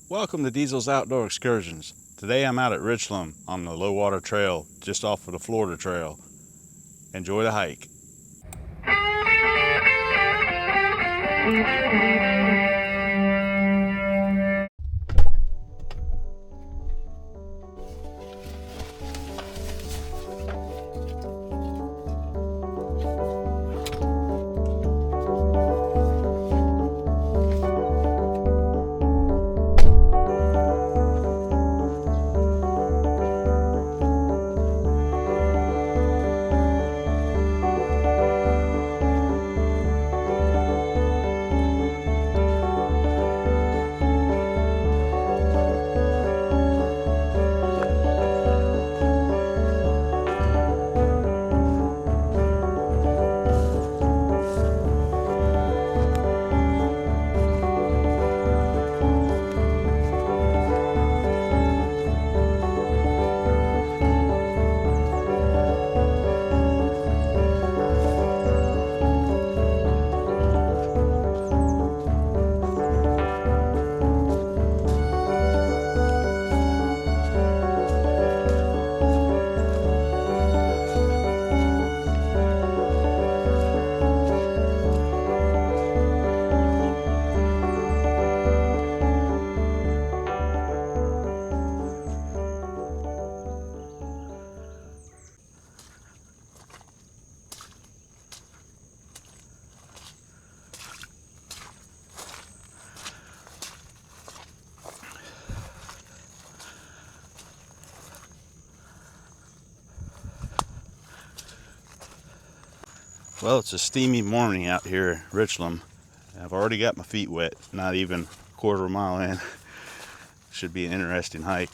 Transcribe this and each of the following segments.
Welcome to Diesel's Outdoor Excursions. Today I'm out at Richloam on the Low Water Trail just off of the Florida Trail. Enjoy the hike. Well, it's a steamy morning out here at Richloam. I've already got my feet wet, not even a quarter of a mile in. Should be an interesting hike.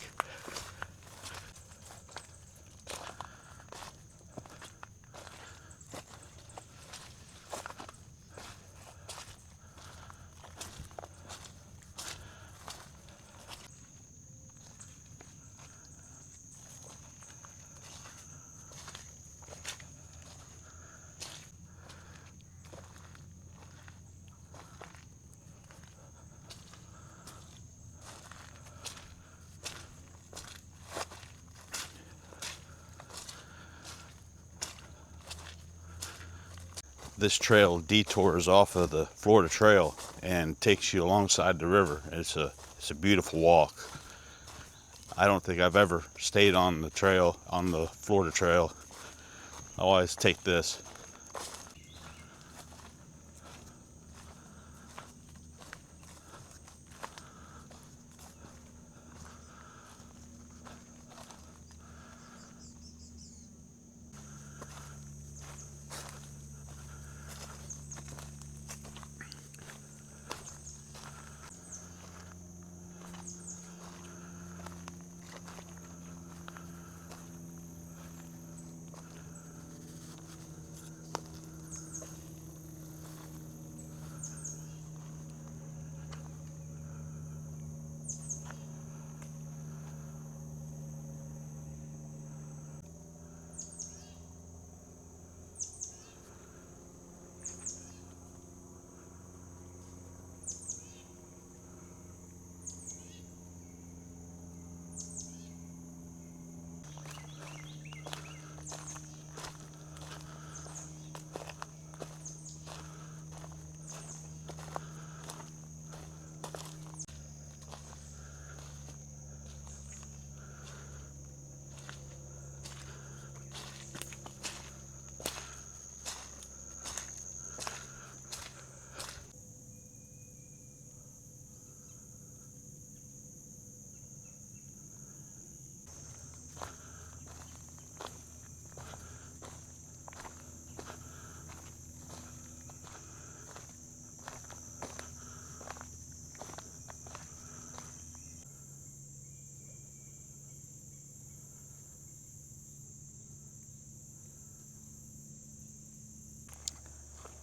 This trail detours off of the Florida Trail and takes you alongside the river. It's a beautiful walk. I don't think I've ever stayed on the trail, on the Florida Trail. I always take this.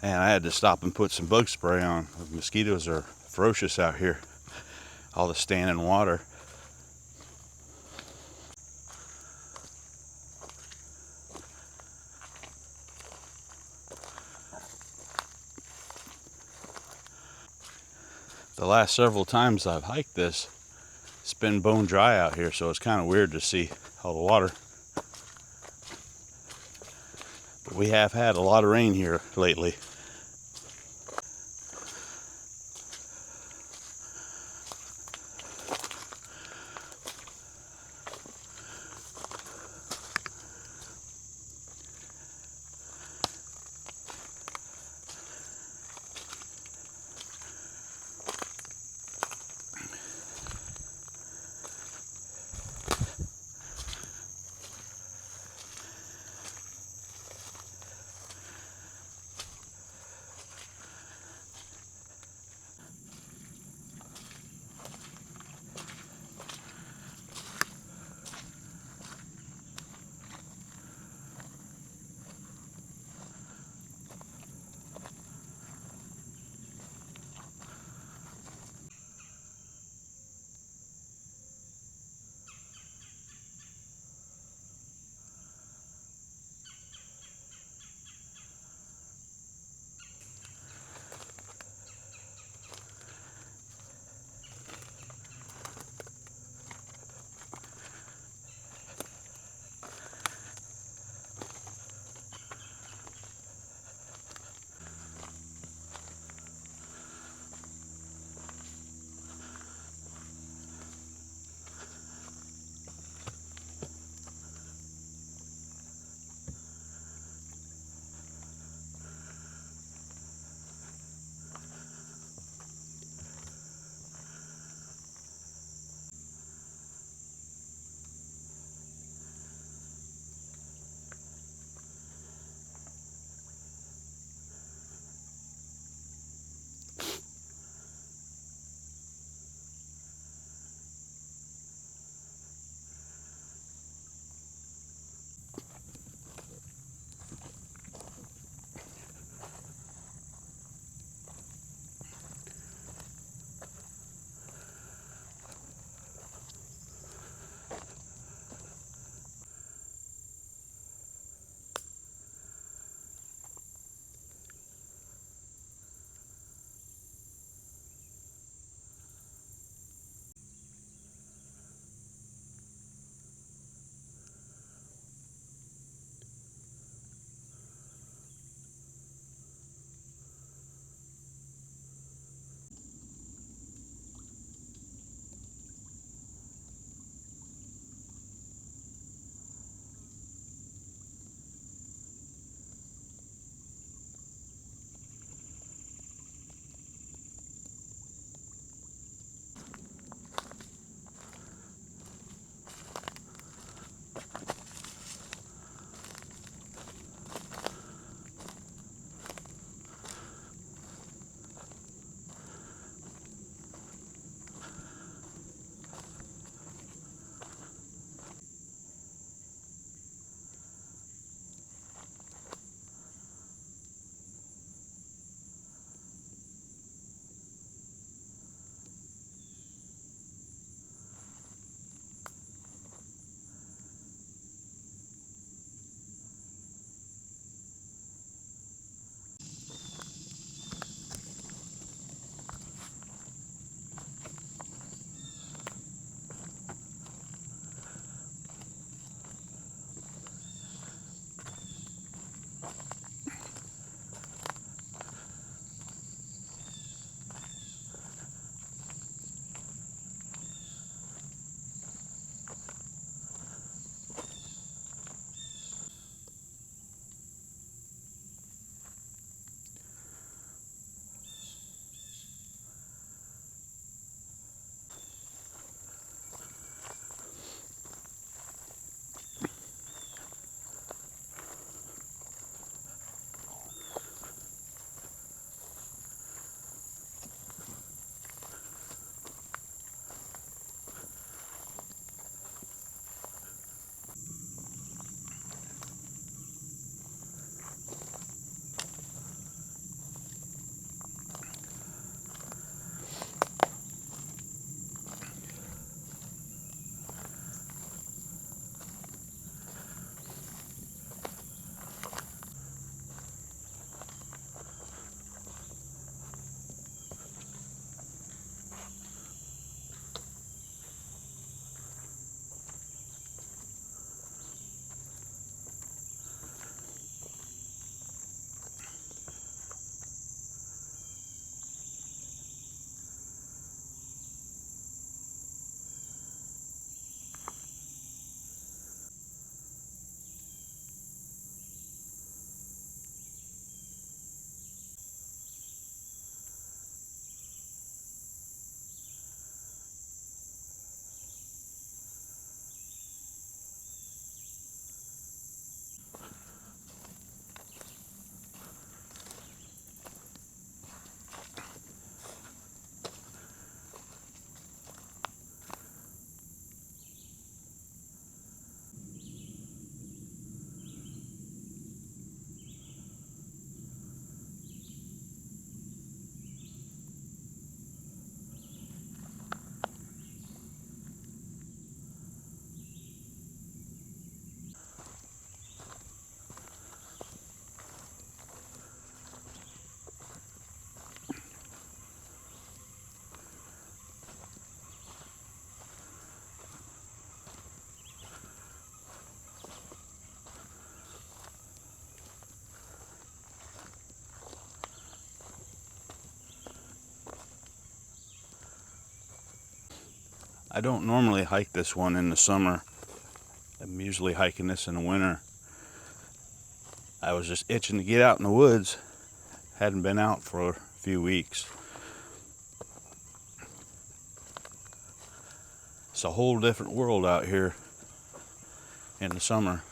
And I had to stop and put some bug spray on. The mosquitoes are ferocious out here. All the standing water. The last several times I've hiked this, It's been bone dry out here, so it's kind of weird to see all the water. But we have had a lot of rain here lately. I don't normally hike this one in the summer. I'm usually hiking this in the winter. I was just itching to get out in the woods. Hadn't been out for a few weeks. It's a whole different world out here in the summer.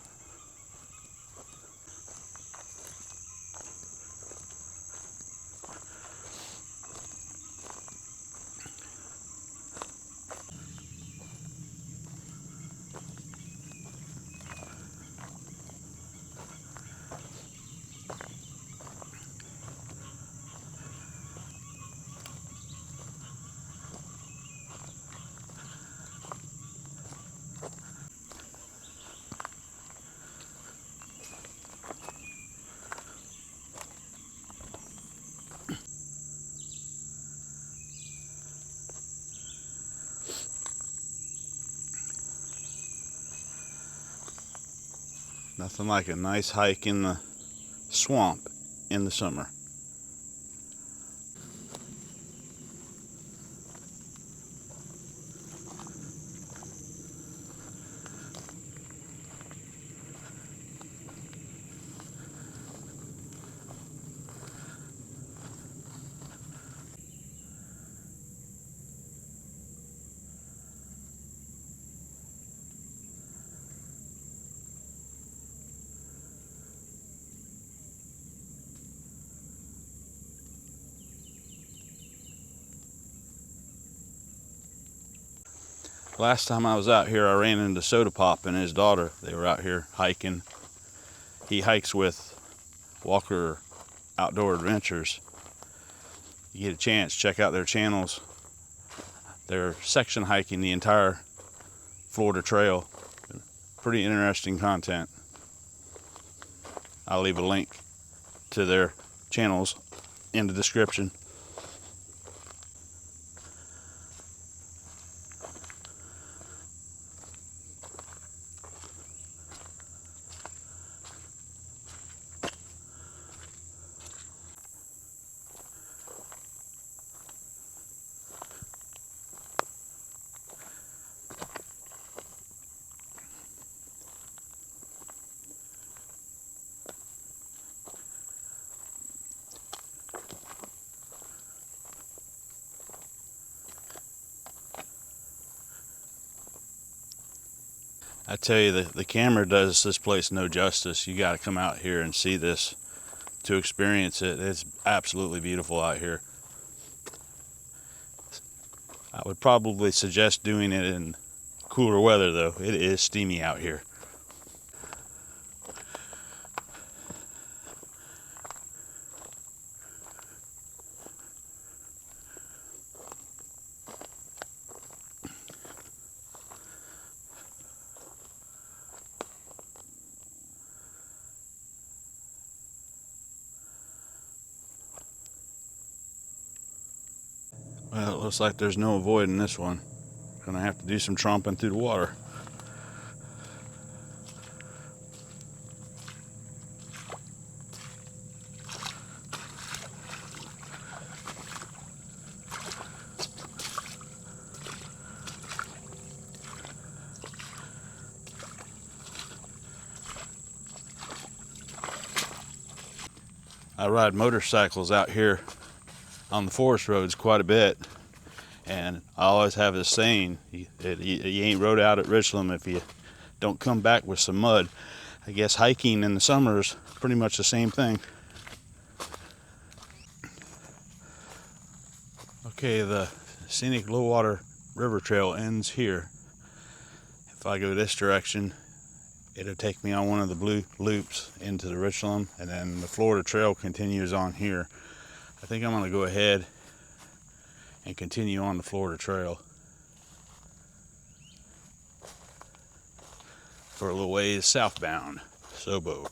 Nothing like a nice hike in the swamp in the summer. Last time I was out here, I ran into Soda Pop and his daughter. They were out here hiking. He hikes with Walker Outdoor Adventures. You get a chance, check out their channels. They're section hiking the entire Florida Trail. Pretty interesting content. I'll leave a link to their channels in the description. I tell you, the camera does this place no justice. You got to come out here and see this to experience it. It's absolutely beautiful out here. I would probably suggest doing it in cooler weather, though. It is steamy out here. Well, it looks like there's no avoiding this one. Gonna have to do some tromping through the water. I ride motorcycles out here on the forest roads quite a bit, and I always have this saying, you ain't rode out at Richloam if you don't come back with some mud. I guess hiking in the summer is pretty much the same thing. Okay, the Scenic Low Water River Trail ends here. If I go this direction, it'll take me on one of the blue loops into the Richloam, and then the Florida Trail continues on here. I think I'm going to go ahead and continue on the Florida Trail for a little ways southbound, Sobo.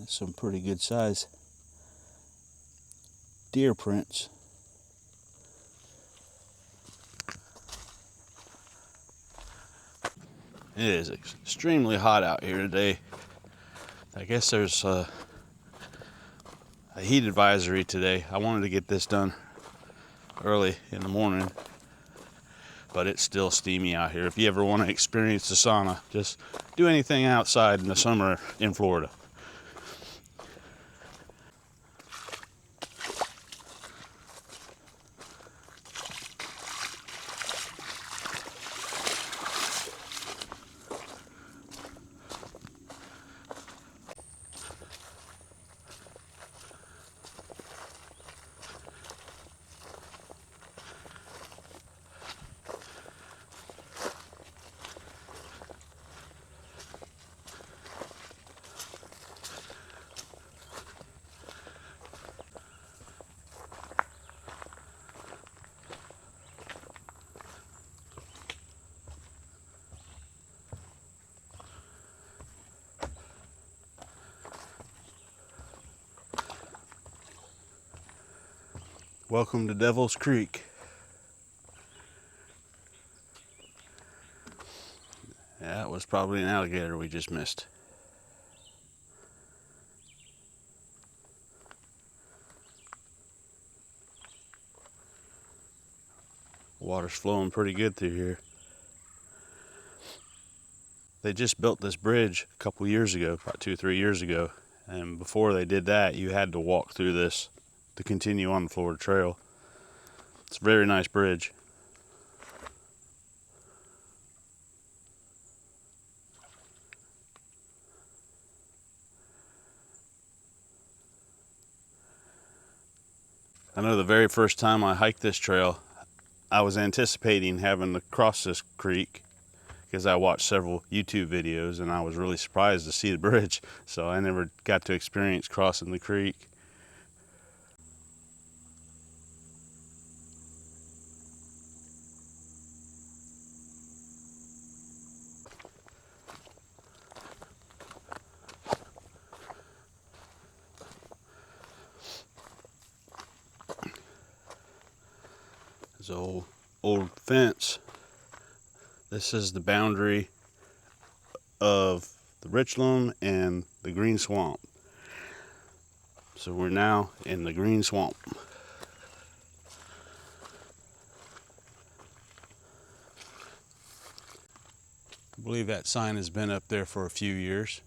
Some pretty good size deer prints. It is extremely hot out here today. I guess there's a heat advisory today. I wanted to get this done early in the morning, but it's still steamy out here. If you ever want to experience the sauna, just do anything outside in the summer in Florida. Welcome to Devil's Creek. That was probably an alligator we just missed. Water's flowing pretty good through here. They just built this bridge a couple years ago, about 2 or 3 years ago. And before they did that, you had to walk through this to continue on the Florida Trail. It's a very nice bridge. I know the very first time I hiked this trail, I was anticipating having to cross this creek because I watched several YouTube videos and I was really surprised to see the bridge. So I never got to experience crossing the creek. There's an old fence. This is the boundary of the Richloam and the Green Swamp. So we're now in the Green Swamp. I believe that sign has been up there for a few years.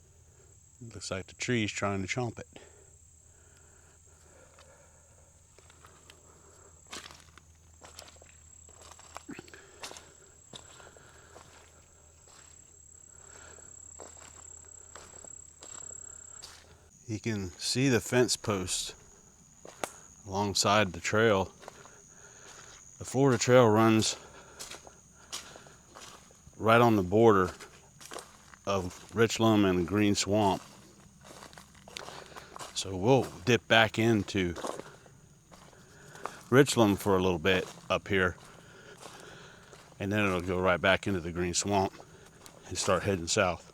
It looks like the tree's trying to chomp it. You can see the fence post alongside the trail. The Florida Trail runs right on the border of Richloam and Green Swamp. So we'll dip back into Richloam for a little bit up here, and then it'll go right back into the Green Swamp and start heading south.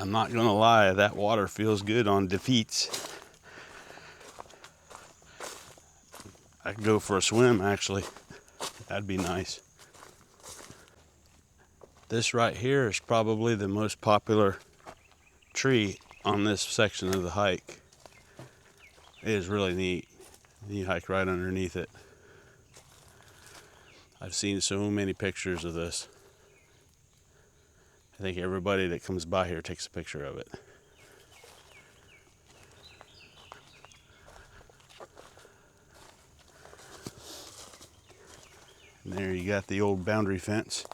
I'm not gonna lie, that water feels good on defeats. I could go for a swim, actually. That'd be nice. This right here is probably the most popular tree on this section of the hike. It is really neat. You hike right underneath it. I've seen so many pictures of this. I think everybody that comes by here takes a picture of it. And there you got the old boundary fence.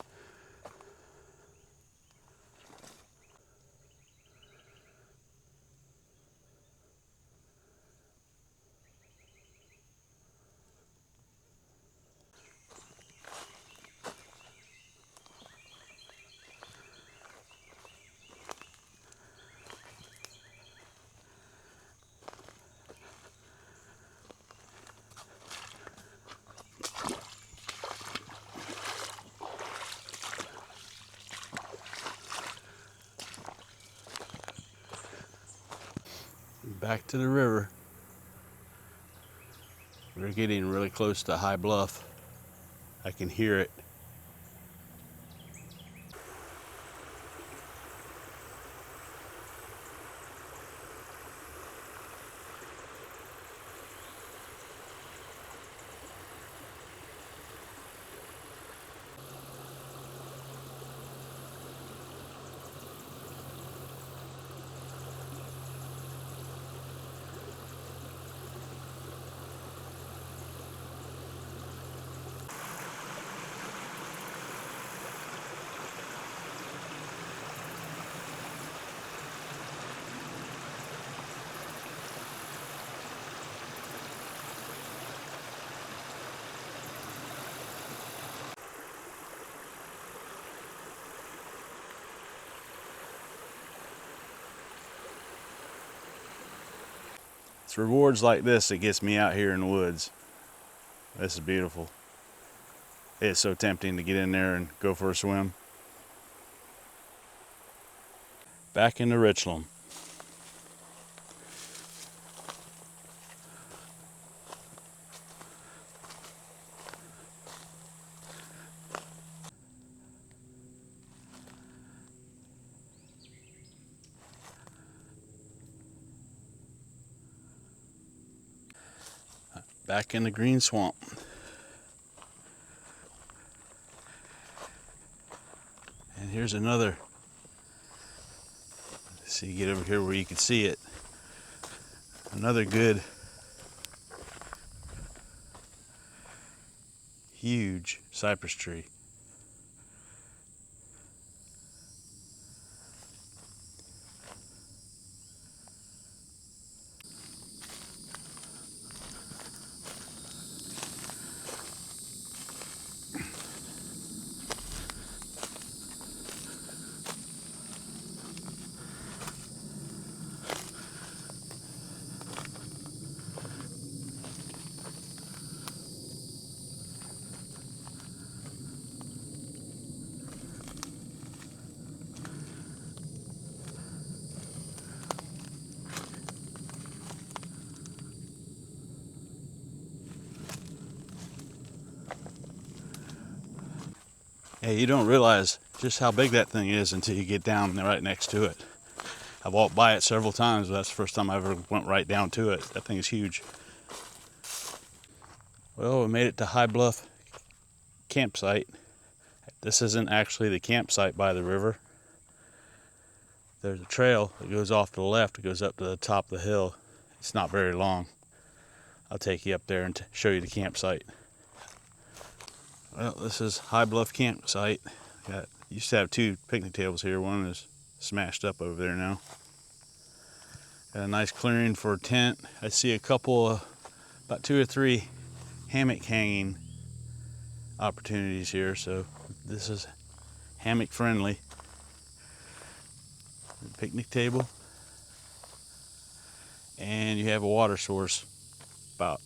Back to the river. We're getting really close to High Bluff. I can hear it. It's rewards like this that gets me out here in the woods. This is beautiful. It's so tempting to get in there and go for a swim. Back into Richloam. Back in the green swamp. And here's another. See, get over here where you can see it. Another good, huge cypress tree. Yeah, you don't realize just how big that thing is until you get down right next to it. I walked by it several times, but that's the first time I ever went right down to it. That thing is huge. Well, we made it to High Bluff Campsite. This isn't actually the campsite by the river. There's a trail that goes off to the left. It goes up to the top of the hill. It's not very long. I'll take you up there and show you the campsite. Well, this is High Bluff Campsite. Used to have two picnic tables here. One is smashed up over there now. Got a nice clearing for a tent. I see a couple, about 2 or 3 hammock hanging opportunities here. So this is hammock friendly. Picnic table. And you have a water source about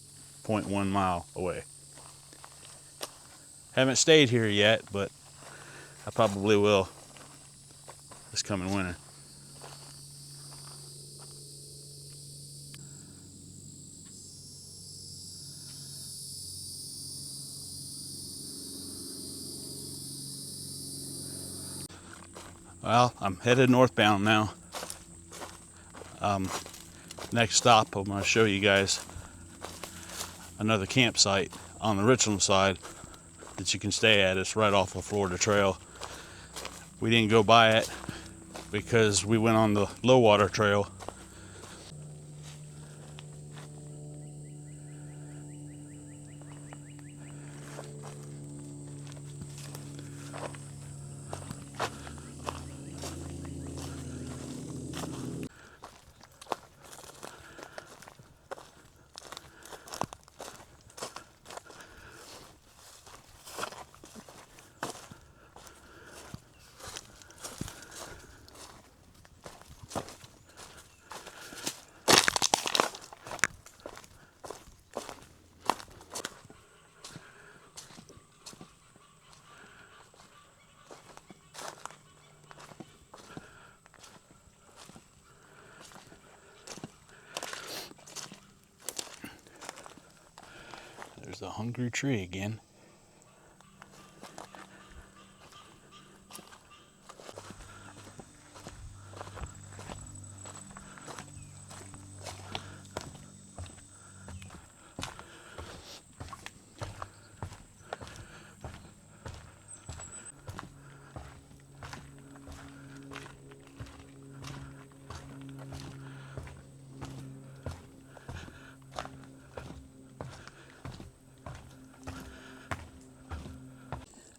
0.1 mile away. Haven't stayed here yet, but I probably will this coming winter. Well, I'm headed northbound now. Next stop, I'm going to show you guys another campsite on the Richloam side that you can stay at. It's right off of Florida Trail. We didn't go by it because we went on the Low Water Trail. There's the hungry tree again.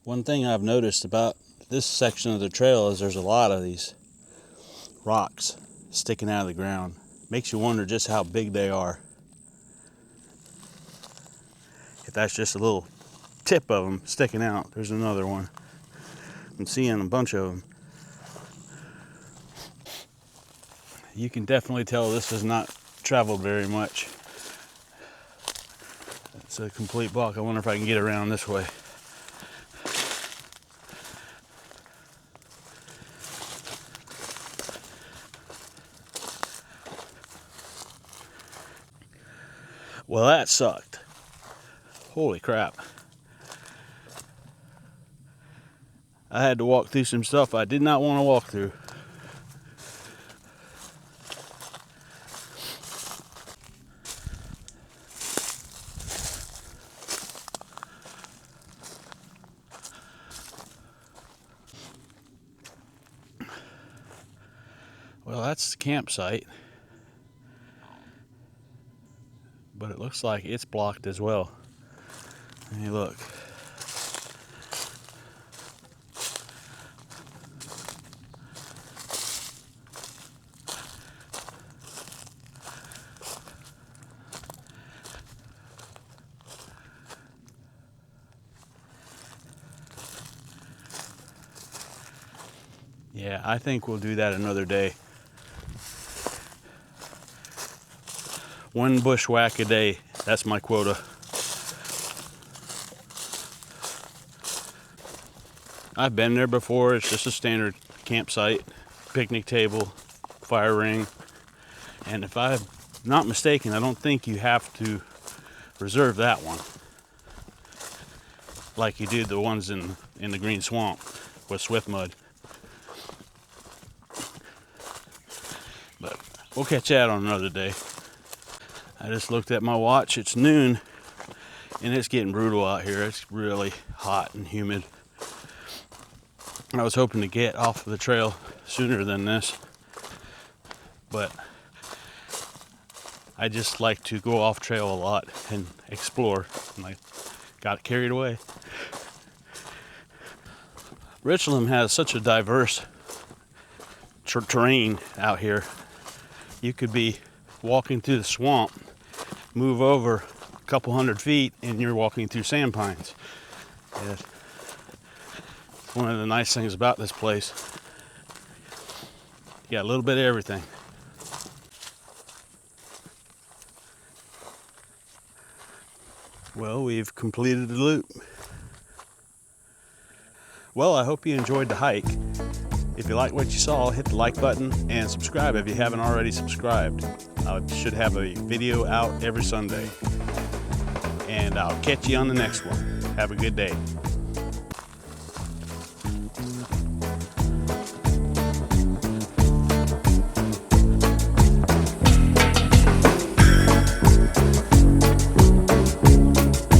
One thing I've noticed about this section of the trail is there's a lot of these rocks sticking out of the ground. Makes you wonder just how big they are. If that's just a little tip of them sticking out. There's another one. I'm seeing a bunch of them. You can definitely tell this has not traveled very much. It's a complete block. I wonder if I can get around this way. Well, that sucked. Holy crap. I had to walk through some stuff I did not want to walk through. Well, that's the campsite. But it looks like it's blocked as well. Hey, look. Yeah, I think we'll do that another day. One bushwhack a day, that's my quota. I've been there before. It's just a standard campsite, picnic table, fire ring. And if I'm not mistaken, I don't think you have to reserve that one like you do the ones in the Green Swamp with Swift Mud. But we'll catch that on another day. I just looked at my watch. It's noon and it's getting brutal out here. It's really hot and humid. I was hoping to get off of the trail sooner than this, but I just like to go off trail a lot and explore, and I got carried away. Richloam has such a diverse terrain out here. You could be walking through the swamp, move over a couple hundred feet, and you're walking through sand pines. It's one of the nice things about this place. You got a little bit of everything. Well, we've completed the loop. Well, I hope you enjoyed the hike. If you like what you saw, hit the like button and subscribe if you haven't already subscribed. I should have a video out every Sunday. And I'll catch you on the next one. Have a good day.